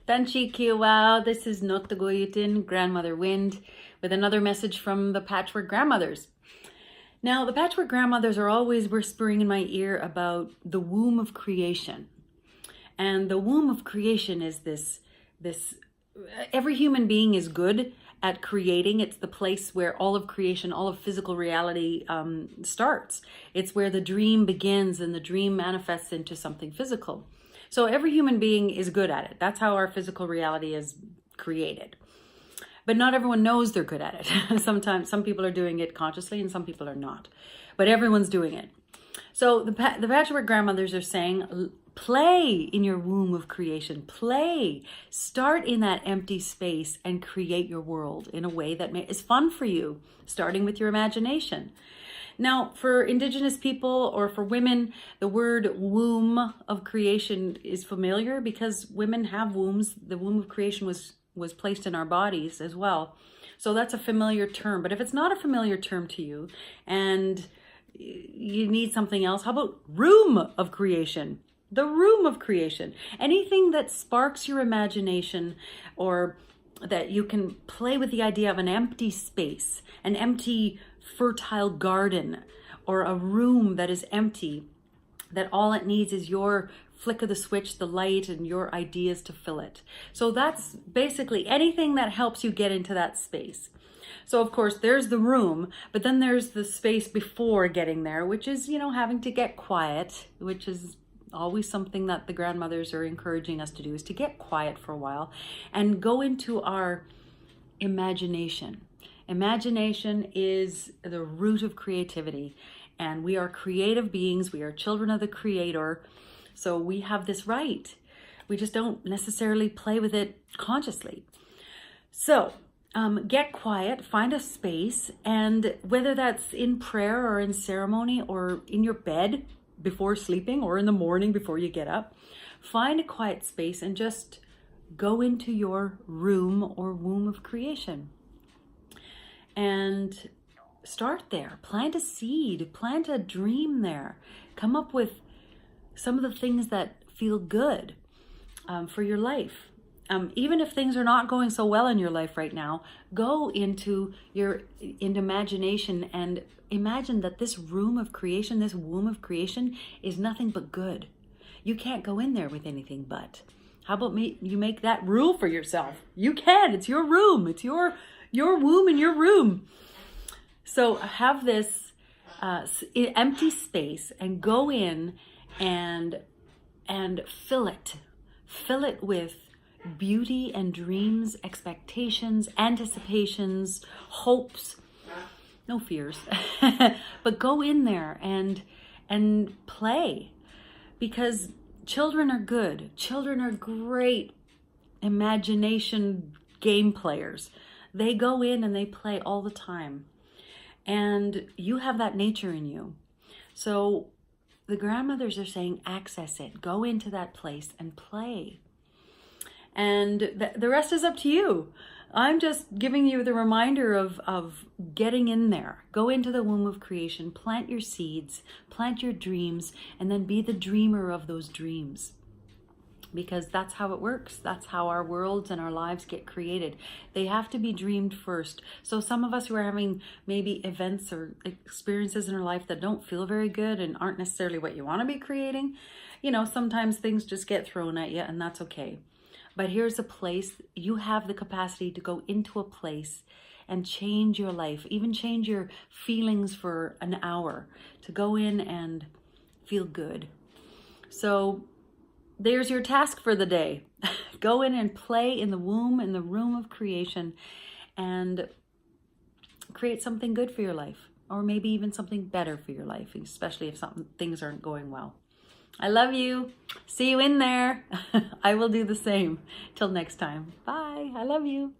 Danchi wow, this is Nottagoyutin, Grandmother Wind, with another message from the Patchwork Grandmothers. Now, the Patchwork Grandmothers are always whispering in my ear about the womb of creation. And the womb of creation is this every human being is good at creating. It's the place where all of creation, all of physical reality starts. It's where the dream begins and the dream manifests into something physical. So every human being is good at it. That's how our physical reality is created. But not everyone knows they're good at it. Sometimes some people are doing it consciously and some people are not. But everyone's doing it. So the Patchwork Grandmothers are saying, play in your womb of creation. Play. Start in that empty space and create your world in a way that is fun for you, starting with your imagination. Now, for Indigenous people or for women, the word womb of creation is familiar because women have wombs. The womb of creation was placed in our bodies as well. So that's a familiar term. But if it's not a familiar term to you and you need something else, how about room of creation? The room of creation. Anything that sparks your imagination or that you can play with the idea of an empty space, an empty fertile garden, or a room that is empty, that all it needs is your flick of the switch, the light, and your ideas to fill it. So that's basically anything that helps you get into that space. So of course there's the room, but then there's the space before getting there, which is, having to get quiet, which is always something that the grandmothers are encouraging us to do, is to get quiet for a while and go into our imagination. Imagination is the root of creativity, and we are creative beings. We are children of the Creator, so we have this right. We just don't necessarily play with it consciously. So get quiet, find a space, and whether that's in prayer or in ceremony or in your bed before sleeping or in the morning before you get up, find a quiet space and just go into your room or womb of creation. And start there. Plant a seed, plant a dream there. Come up with some of the things that feel good for your life. Even if things are not going so well in your life right now, go into imagination and imagine that this room of creation, this womb of creation, is nothing but good. You can't go in there with anything but. How about you make that rule for yourself? You can. It's your room. It's your womb and your room. So have this empty space and go in and fill it. Fill it with beauty and dreams, expectations, anticipations, hopes, no fears. But go in there and play, because children are good. Children are great imagination game players. They go in and they play all the time. And you have that nature in you. So the grandmothers are saying, access it. Go into that place and play. And the rest is up to you. I'm just giving you the reminder of getting in there. Go into the womb of creation. Plant your seeds. Plant your dreams. And then be the dreamer of those dreams. Because that's how it works. That's how our worlds and our lives get created. They have to be dreamed first. So some of us who are having maybe events or experiences in our life that don't feel very good and aren't necessarily what you want to be creating, sometimes things just get thrown at you, and that's okay. But here's a place. You have the capacity to go into a place and change your life, even change your feelings for an hour, to go in and feel good. So there's your task for the day. Go in and play in the room of creation, and create something good for your life, or maybe even something better for your life, especially if things aren't going well. I love you. See you in there. I will do the same. Till next time. Bye. I love you.